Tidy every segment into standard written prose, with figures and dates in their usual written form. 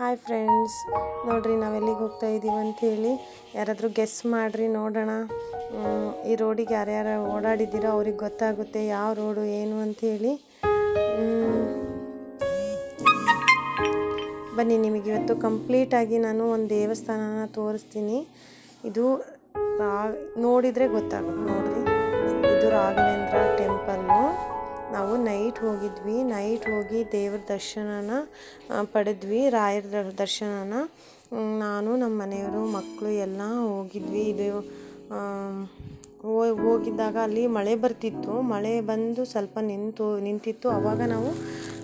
Hi friends, ನೋಡ್ರಿ ನಾವೆಲ್ಲಿಗೆ ಹೋಗ್ತಾ ಇದ್ದೀವಿ ಅಂಥೇಳಿ ಯಾರಾದರೂ ಗೆಸ್ ಮಾಡಿರಿ ನೋಡೋಣ. ಈ ರೋಡಿಗೆ ಯಾರ್ಯಾರು ಓಡಾಡಿದ್ದೀರೋ ಅವ್ರಿಗೆ ಗೊತ್ತಾಗುತ್ತೆ ಯಾವ ರೋಡು ಏನು ಅಂಥೇಳಿ. ಬನ್ನಿ, ನಿಮಗೆ ಇವತ್ತು ಕಂಪ್ಲೀಟಾಗಿ ನಾನು ಒಂದು ದೇವಸ್ಥಾನನ ತೋರಿಸ್ತೀನಿ. ಇದು ನೋಡಿದರೆ ಗೊತ್ತಾಗುತ್ತೆ. ನೋಡ್ರಿ, ಇದು ರಾಘವೇಂದ್ರ ಟೆಂಪಲ್ಲು. ನಾವು ನೈಟ್ ಹೋಗಿ ದೇವ್ರ ದರ್ಶನನ ಪಡೆದ್ವಿ, ರಾಯರ ದರ್ಶನನ. ನಾನು ನಮ್ಮ ಮನೆಯವರು ಮಕ್ಕಳು ಎಲ್ಲ ಹೋಗಿದ್ವಿ. ಇದು ಹೋಗಿದ್ದಾಗ ಅಲ್ಲಿ ಮಳೆ ಬರ್ತಿತ್ತು. ಮಳೆ ಬಂದು ಸ್ವಲ್ಪ ನಿಂತಿತ್ತು. ಆವಾಗ ನಾವು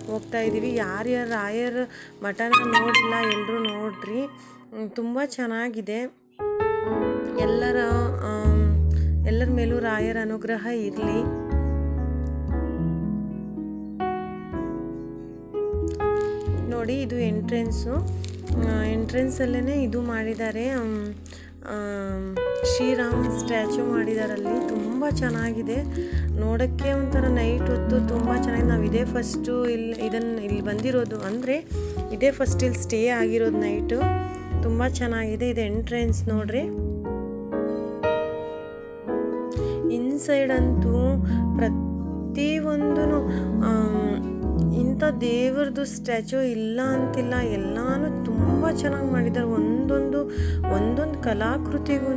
ಹೋಗ್ತಾ ಇದ್ದೀವಿ. ಯಾರ್ಯಾರು ರಾಯರ ಮಠನ ನೋಡಿಲ್ಲ ಎಲ್ಲರೂ ನೋಡ್ರಿ, ತುಂಬ ಚೆನ್ನಾಗಿದೆ. ಎಲ್ಲರ ಮೇಲೂ ರಾಯರ ಅನುಗ್ರಹ ಇರಲಿ. ನೋಡಿ, ಇದು ಎಂಟ್ರೆನ್ಸಲ್ಲೇ ಇದು ಮಾಡಿದ್ದಾರೆ, ಶ್ರೀರಾಮನ ಸ್ಟ್ಯಾಚು ಮಾಡಿದಾರಲ್ಲಿ. ತುಂಬ ಚೆನ್ನಾಗಿದೆ ನೋಡೋಕ್ಕೆ. ಒಂಥರ ನೈಟ್ ಹೊತ್ತು ತುಂಬ ಚೆನ್ನಾಗಿದೆ. ನಾವು ಇದೇ ಫಸ್ಟು ಇಲ್ಲಿ ಬಂದಿರೋದು, ಅಂದರೆ ಇದೇ ಫಸ್ಟ್ ಇಲ್ಲಿ ಸ್ಟೇ ಆಗಿರೋದು ನೈಟು. ತುಂಬ ಚೆನ್ನಾಗಿದೆ. ಇದು ಎಂಟ್ರೆನ್ಸ್ ನೋಡ್ರಿ. ಇನ್ಸೈಡ್ ಅಂತೂ ಪ್ರತಿಯೊಂದು ಇಂಥ ದೇವ್ರದ್ದು ಸ್ಟ್ಯಾಚು ಇಲ್ಲ ಅಂತಿಲ್ಲ, ಎಲ್ಲನೂ ತುಂಬ ಚೆನ್ನಾಗಿ ಮಾಡಿದ್ದಾರೆ. ಒಂದೊಂದು ಕಲಾಕೃತಿಗೂ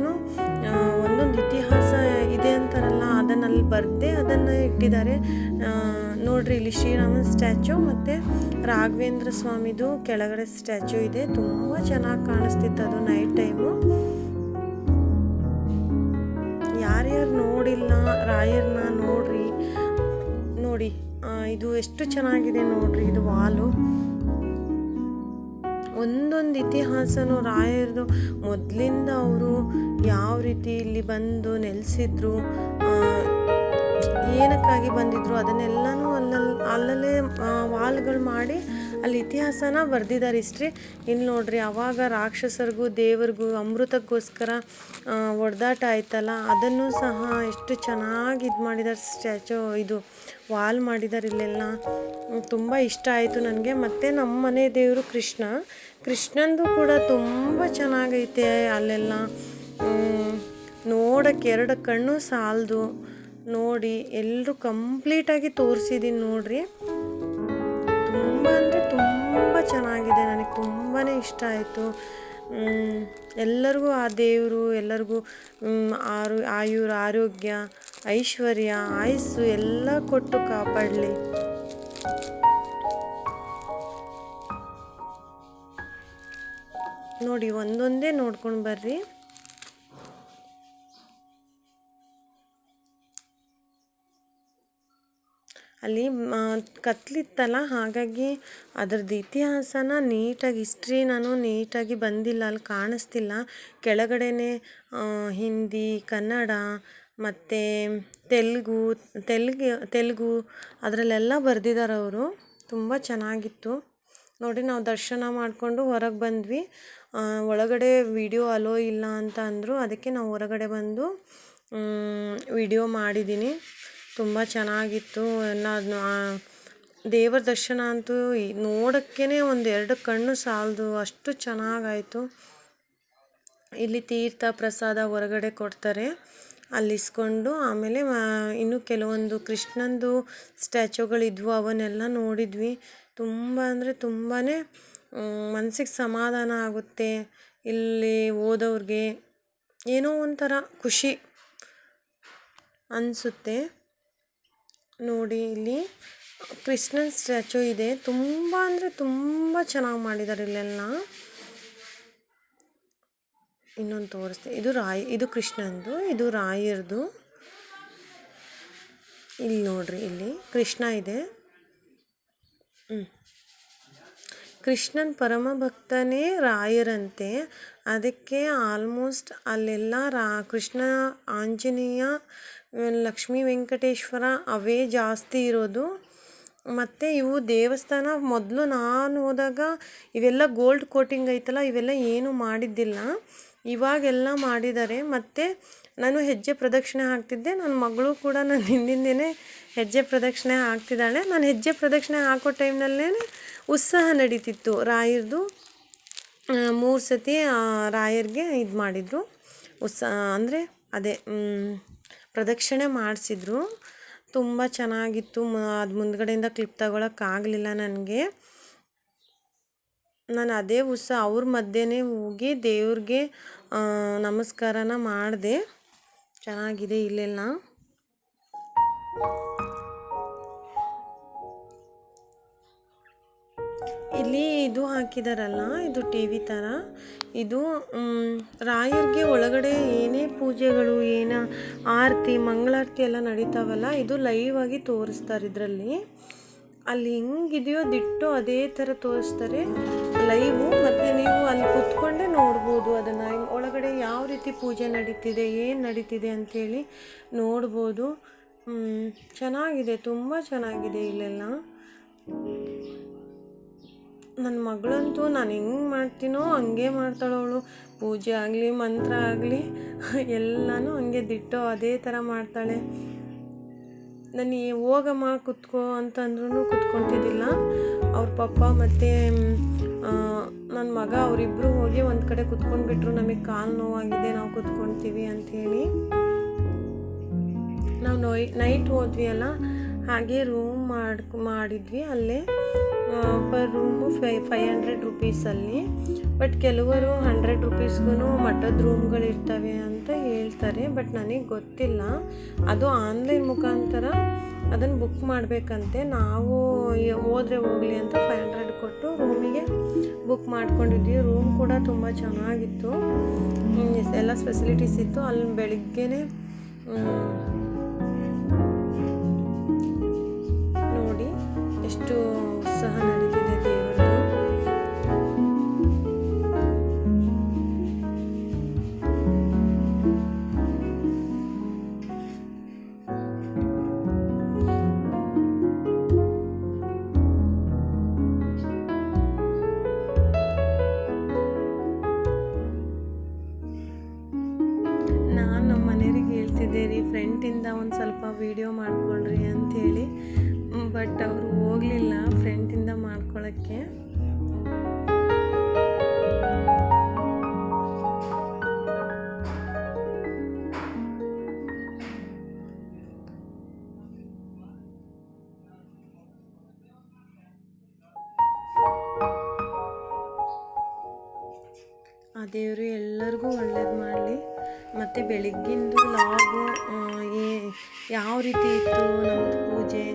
ಒಂದೊಂದು ಇತಿಹಾಸ ಇದೆ ಅಂತಾರಲ್ಲ, ಅದನ್ನಲ್ಲಿ ಬರೆದೇ ಅದನ್ನು ಇಟ್ಟಿದ್ದಾರೆ. ನೋಡ್ರಿ, ಇಲ್ಲಿ ಶ್ರೀರಾಮನ ಸ್ಟ್ಯಾಚು ಮತ್ತು ರಾಘವೇಂದ್ರ ಸ್ವಾಮಿದು ಕೆಳಗಡೆ ಸ್ಟ್ಯಾಚು ಇದೆ. ತುಂಬ ಚೆನ್ನಾಗಿ ಕಾಣಿಸ್ತಿತ್ತು ಅದು ನೈಟ್ ಟೈಮು. ಯಾರ್ಯಾರು ನೋಡಿಲ್ಲ ರಾಯರ್ನ ನೋಡಿ, ಇದು ಎಷ್ಟು ಚೆನ್ನಾಗಿದೆ ನೋಡ್ರಿ. ಇದು ವಾಲು ಒಂದೊಂದು ಇತಿಹಾಸನೂ ರಾಯರದು. ಮೊದಲಿಂದ ಅವರು ಯಾವ ರೀತಿ ಇಲ್ಲಿ ಬಂದು ನೆಲೆಸಿದ್ರು, ಏನಕ್ಕಾಗಿ ಬಂದಿದ್ರು, ಅದನ್ನೆಲ್ಲನೂ ಅಲ್ಲಲ್ಲೇ ವಾಲ್ಗಳು ಮಾಡಿ ಅಲ್ಲಿ ಇತಿಹಾಸನ ಬರೆದಿದ್ದಾರೆ. ಇಷ್ಟೇ. ಇಲ್ಲಿ ನೋಡ್ರಿ, ಆವಾಗ ರಾಕ್ಷಸರಿಗೂ ದೇವರಿಗೂ ಅಮೃತಕ್ಕೋಸ್ಕರ ಹೊಡೆದಾಟ ಆಯ್ತಲ್ಲ, ಅದನ್ನು ಸಹ ಎಷ್ಟು ಚೆನ್ನಾಗಿ ಇದು ಮಾಡಿದ್ದಾರೆ. ಸ್ಟ್ಯಾಚು ಇದು ವಾಲ್ ಮಾಡಿದ್ದಾರೆ ಇಲ್ಲೆಲ್ಲ. ತುಂಬ ಇಷ್ಟ ಆಯಿತು ನನಗೆ. ಮತ್ತು ನಮ್ಮ ಮನೆ ದೇವರು ಕೃಷ್ಣಂದು ಕೂಡ ತುಂಬ ಚೆನ್ನಾಗೈತೆ. ಅಲ್ಲೆಲ್ಲ ನೋಡೋಕ್ಕೆ ಎರಡು ಕಣ್ಣು ಸಾಲದು. ನೋಡಿ, ಎಲ್ಲರೂ ಕಂಪ್ಲೀಟಾಗಿ ತೋರಿಸಿದ್ದೀನಿ ನೋಡ್ರಿ. ತುಂಬ ಅಂದರೆ ತುಂಬ ಚೆನ್ನಾಗಿದೆ. ನನಗೆ ತುಂಬಾ ಇಷ್ಟ ಆಯಿತು. ಎಲ್ಲರಿಗೂ ಆ ದೇವರು ಎಲ್ಲರಿಗೂ ಆರೋಗ್ಯ, ಐಶ್ವರ್ಯ, ಆಯಸ್ಸು ಎಲ್ಲ ಕೊಟ್ಟು ಕಾಪಾಡಲಿ. ನೋಡಿ, ಒಂದೊಂದೇ ನೋಡ್ಕೊಂಡು ಬರ್ರಿ. ಅಲ್ಲಿ ಕತ್ಲಿತ್ತಲ್ಲ, ಹಾಗಾಗಿ ಅದರದ್ದು ಇತಿಹಾಸನ ಹಿಸ್ಟ್ರಿ ನಾನು ನೀಟಾಗಿ ಬಂದಿಲ್ಲ, ಅಲ್ಲಿ ಕಾಣಿಸ್ತಿಲ್ಲ. ಕೆಳಗಡೆನೆ ಹಿಂದಿ, ಕನ್ನಡ ಮತ್ತು ತೆಲುಗು ಅದರಲ್ಲೆಲ್ಲ ಬರೆದಿದ್ದಾರೆ ಅವರು. ತುಂಬ ಚೆನ್ನಾಗಿತ್ತು ನೋಡಿ. ನಾವು ದರ್ಶನ ಮಾಡಿಕೊಂಡು ಹೊರಗೆ ಬಂದ್ವಿ. ಒಳಗಡೆ ವಿಡಿಯೋ ಅಲೋ ಇಲ್ಲ ಅಂತ ಅಂದರು, ಅದಕ್ಕೆ ನಾವು ಹೊರಗಡೆ ಬಂದು ವಿಡಿಯೋ ಮಾಡಿದ್ದೀನಿ. ತುಂಬ ಚೆನ್ನಾಗಿತ್ತು. ದೇವರ ದರ್ಶನ ಅಂತೂ ನೋಡೋಕ್ಕೇ ಒಂದೆರಡು ಕಣ್ಣು ಸಾಲದು, ಅಷ್ಟು ಚೆನ್ನಾಗಾಯಿತು. ಇಲ್ಲಿ ತೀರ್ಥ ಪ್ರಸಾದ ಹೊರಗಡೆ ಕೊಡ್ತಾರೆ, ಅಲ್ಲಿ ಇಸ್ಕೊಂಡು ಆಮೇಲೆ ಇನ್ನು ಕೆಲವೊಂದು ಕೃಷ್ಣಂದು ಸ್ಟ್ಯಾಚುಗಳಿದ್ವು, ಅವನ್ನೆಲ್ಲ ನೋಡಿದ್ವಿ. ತುಂಬ ಅಂದರೆ ತುಂಬಾ ಮನಸ್ಸಿಗೆ ಸಮಾಧಾನ ಆಗುತ್ತೆ. ಇಲ್ಲಿ ಹೋದವ್ರಿಗೆ ಏನೋ ಒಂಥರ ಖುಷಿ ಅನಿಸುತ್ತೆ. ನೋಡಿ, ಇಲ್ಲಿ ಕೃಷ್ಣನ ಸ್ಟ್ಯಾಚು ಇದೆ. ತುಂಬ ಅಂದರೆ ತುಂಬ ಚೆನ್ನಾಗಿ ಮಾಡಿದ್ದಾರೆ ಇಲ್ಲೆಲ್ಲ. ಇನ್ನೊಂದು ತೋರಿಸ್ತೆ. ಇದು ಕೃಷ್ಣಂದು, ಇದು ರಾಯರ್ದು. ಇಲ್ಲಿ ನೋಡ್ರಿ, ಇಲ್ಲಿ ಕೃಷ್ಣ ಇದೆ. ಕೃಷ್ಣನ ಪರಮ ಭಕ್ತನೇ ರಾಯರಂತೆ. ಅದಕ್ಕೆ ಆಲ್ಮೋಸ್ಟ್ ಅಲ್ಲೆಲ್ಲ ಕೃಷ್ಣ, ಆಂಜನೇಯ, ಲಕ್ಷ್ಮೀ ವೆಂಕಟೇಶ್ವರ ಅವೇ ಜಾಸ್ತಿ ಇರೋದು. ಮತ್ತು ಇವು ದೇವಸ್ಥಾನ ಮೊದಲು ನಾನು ಹೋದಾಗ ಇವೆಲ್ಲ ಗೋಲ್ಡ್ ಕೋಟಿಂಗ್ ಐತಲ್ಲ, ಇವೆಲ್ಲ ಏನೂ ಮಾಡಿದ್ದಿಲ್ಲ. ಇವಾಗೆಲ್ಲ ಮಾಡಿದ್ದಾರೆ. ಮತ್ತು ನಾನು ಹೆಜ್ಜೆ ಪ್ರದಕ್ಷಿಣೆ ಹಾಕ್ತಿದ್ದೆ. ನನ್ನ ಮಗಳು ಕೂಡ ನನ್ನ ಹಿಂದಿಂದೇ ಹೆಜ್ಜೆ ಪ್ರದಕ್ಷಿಣೆ ಹಾಕ್ತಿದ್ದಾಳೆ. ನಾನು ಹೆಜ್ಜೆ ಪ್ರದಕ್ಷಿಣೆ ಹಾಕೋ ಟೈಮ್ನಲ್ಲೇ ಉತ್ಸವ ನಡೀತಿತ್ತು ರಾಯರದು. 3 ಸತಿ ರಾಯರಿಗೆ ಇದು ಮಾಡಿದರು, ಅಂದರೆ ಅದೇ ಪ್ರದಕ್ಷಿಣೆ ಮಾಡಿಸಿದ್ರು. ತುಂಬ ಚೆನ್ನಾಗಿತ್ತು. ಅದು ಮುಂದ್ಗಡೆಯಿಂದ ಕ್ಲಿಪ್ ತಗೊಳಕ್ಕಾಗಲಿಲ್ಲ ನನಗೆ. ನಾನು ಅದೇ ಅವ್ರ ಮಧ್ಯೆನೇ ಹೋಗಿ ದೇವ್ರಿಗೆ ನಮಸ್ಕಾರನ ಮಾಡಿದೆ. ಚೆನ್ನಾಗಿದೆ ಇಲ್ಲೆಲ್ಲ. ಇಲ್ಲಿ ಇದು ಹಾಕಿದಾರಲ್ಲ, ಇದು ಟಿ ವಿ ಥರ. ಇದು ರಾಯರಿಗೆ ಒಳಗಡೆ ಏನೇ ಪೂಜೆಗಳು, ಆರತಿ ಮಂಗಳಾರತಿ ಎಲ್ಲ ನಡೀತಾವಲ್ಲ, ಇದು ಲೈವ್ ಆಗಿ ತೋರಿಸ್ತಾರೆ ಇದರಲ್ಲಿ. ಅಲ್ಲಿ ಹೆಂಗಿದೆಯೋ ದಿಟ್ಟು ಅದೇ ಥರ ತೋರಿಸ್ತಾರೆ ಲೈವು. ಮತ್ತು ನೀವು ಅಲ್ಲಿ ಕೂತ್ಕೊಂಡೇ ನೋಡ್ಬೋದು ಅದನ್ನು, ಒಳಗಡೆ ಯಾವ ರೀತಿ ಪೂಜೆ ನಡೀತಿದೆ, ಏನು ನಡೀತಿದೆ ಅಂಥೇಳಿ ನೋಡ್ಬೋದು. ಚೆನ್ನಾಗಿದೆ, ತುಂಬ ಚೆನ್ನಾಗಿದೆ ಇಲ್ಲೆಲ್ಲ. ನನ್ನ ಮಗಳಂತೂ ನಾನು ಹೆಂಗೆ ಮಾಡ್ತೀನೋ ಹಂಗೆ ಮಾಡ್ತಾಳವಳು. ಪೂಜೆ ಆಗಲಿ ಮಂತ್ರ ಆಗಲಿ ಎಲ್ಲನೂ ಹಂಗೆ ದಿಟ್ಟೋ ಅದೇ ಥರ ಮಾಡ್ತಾಳೆ. ನಾನು ಹೋಗಮ್ಮ ಕುತ್ಕೋ ಅಂತಂದ್ರೂ ಕುತ್ಕೊತಿದ್ದಿಲ್ಲ. ಅವ್ರ ಪಪ್ಪ ಮತ್ತು ನನ್ನ ಮಗ ಅವರಿಬ್ಬರು ಹೋಗಿ ಒಂದು ಕಡೆ ಕುತ್ಕೊಂಡ್ಬಿಟ್ರು. ನಮಗೆ ಕಾಲು ನೋವಾಗಿದೆ, ನಾವು ಕುತ್ಕೊಳ್ತೀವಿ ಅಂಥೇಳಿ. ನಾವು ನೈಟ್ ಹೋದ್ವಿ ಅಲ್ಲ, ಹಾಗೆ ರೂಮ್ ಮಾಡಿದ್ವಿ ಅಲ್ಲೇ. Per room 500 ರುಪೀಸಲ್ಲಿ. ಬಟ್ ಕೆಲವರು 100 ರುಪೀಸ್ಗೂ ಮಠದ ರೂಮ್ಗಳಿರ್ತವೆ ಅಂತ ಹೇಳ್ತಾರೆ. ಬಟ್ ನನಗೆ ಗೊತ್ತಿಲ್ಲ, ಅದು ಆನ್ಲೈನ್ ಮುಖಾಂತರ ಅದನ್ನು ಬುಕ್ ಮಾಡಬೇಕಂತೆ. ನಾವು ಹೋದರೆ ಹೋಗಲಿ ಅಂತ 500 ಕೊಟ್ಟು ರೂಮಿಗೆ ಬುಕ್ ಮಾಡ್ಕೊಂಡಿದ್ವಿ. ರೂಮ್ ಕೂಡ ತುಂಬ ಚೆನ್ನಾಗಿತ್ತು, ಎಲ್ಲ ಫೆಸಿಲಿಟೀಸ್ ಇತ್ತು. ಅಲ್ಲಿ ಬೆಳಿಗ್ಗೆನೇ ನೋಡಿ ಎಷ್ಟು ಉತ್ಸಾಹ ನಡೀತಿದೆ ದೇವರದು. ನಾನು ನಮ್ಮ ಮನೆಯವ್ರಿಗೆ ಹೇಳ್ತಿದ್ದೆ ರೀ, ಫ್ರೆಂಟಿಂದ ಒಂದು ಸ್ವಲ್ಪ ವೀಡಿಯೋ ಮಾಡ್ಕೊಳ್ರಿ ಅಂಥೇಳಿ. ಬಟ್ ಅವರು ಹೋಗಲಿಲ್ಲ ಫ್ರೆಂಟಿಂದ ಮಾಡ್ಕೊಳ್ಳೋಕ್ಕೆ. ಆ ದೇವರು ಎಲ್ಲರಿಗೂ ಒಳ್ಳೇದು ಮಾಡಲಿ. ಮತ್ತು ಬೆಳಿಗ್ಗಿಂದು ಲಾಗು ಯಾವ ರೀತಿ ಇತ್ತು ನಮ್ಮದು ಪೂಜೆ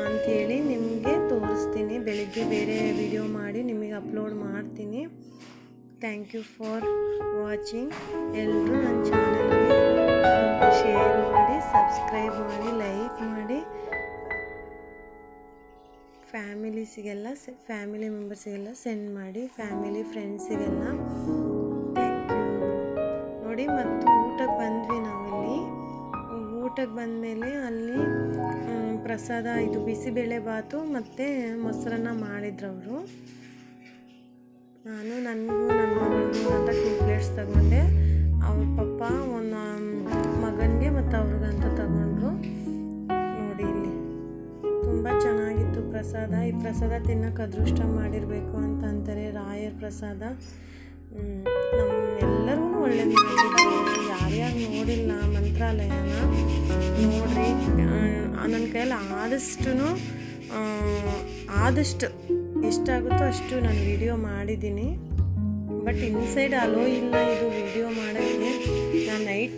ಅಂಥೇಳಿ ನಿಮಗೆ ತೋರಿಸ್ತೀನಿ. ಬೆಳಿಗ್ಗೆ ಬೇರೆ ವಿಡಿಯೋ ಮಾಡಿ ನಿಮಗೆ ಅಪ್ಲೋಡ್ ಮಾಡ್ತೀನಿ. Thank you for watching. ಎಲ್ಲರೂ ನನ್ನ ಚಾನಲ್ಗೆ ಶೇರ್ ಮಾಡಿ, ಸಬ್ಸ್ಕ್ರೈಬ್ ಮಾಡಿ, ಲೈಕ್ ಮಾಡಿ. ಫ್ಯಾಮಿಲಿ ಮೆಂಬರ್ಸಿಗೆಲ್ಲ ಸೆಂಡ್ ಮಾಡಿ, ಫ್ಯಾಮಿಲಿ ಫ್ರೆಂಡ್ಸಿಗೆಲ್ಲ. Thank you. ನೋಡಿ, ಮತ್ತು ಊಟಕ್ಕೆ ಬಂದ್ವಿ ನಾವಿಲ್ಲಿ. ಊಟಕ್ಕೆ ಬಂದಮೇಲೆ ಅಲ್ಲಿ ಪ್ರಸಾದ, ಇದು ಬಿಸಿಬೇಳೆ ಬಾತು ಮತ್ತು ಮೊಸರನ್ನ ಮಾಡಿದ್ರು ಅವರು. ನಾನು ನನಗೂ ನನ್ನ ಮಗಳಿಗೂ ಅಂತ 2 ಪ್ಲೇಟ್ಸ್ ತಗೊಂಡೆ. ಅವ್ರ ಪಪ್ಪ ಒಂದು ಮಗನಿಗೆ ಮತ್ತು ಅವ್ರಿಗಂತ ತಗೊಂಡ್ರು. ನೋಡಿ, ಇಲ್ಲಿ ತುಂಬ ಚೆನ್ನಾಗಿತ್ತು ಪ್ರಸಾದ. ಈ ಪ್ರಸಾದ ತಿನ್ನೋಕೆ ಅದೃಷ್ಟ ಮಾಡಿರಬೇಕು ಅಂತ ಅಂತಾರೆ, ರಾಯರ ಪ್ರಸಾದ. ನಮ್ಮೆಲ್ಲರಿಗೂ ಒಳ್ಳೇದು ಮಾಡಿದ್ರು. ಯಾರ್ಯಾರು ನೋಡಿಲ್ಲ ಮಂತ್ರಾಲಯನ ನೋಡ್ರಿ. ನನ್ನ ಕೈಯಲ್ಲಿ ಆದಷ್ಟು ಎಷ್ಟಾಗುತ್ತೋ ಅಷ್ಟು ನಾನು ವಿಡಿಯೋ ಮಾಡಿದ್ದೀನಿ. ಬಟ್ ಇನ್ಸೈಡ್ ಅಲೋ ಇಲ್ಲ ಇದು ವಿಡಿಯೋ ಮಾಡೋಕ್ಕೆ. ನಾನು ನೈಟ್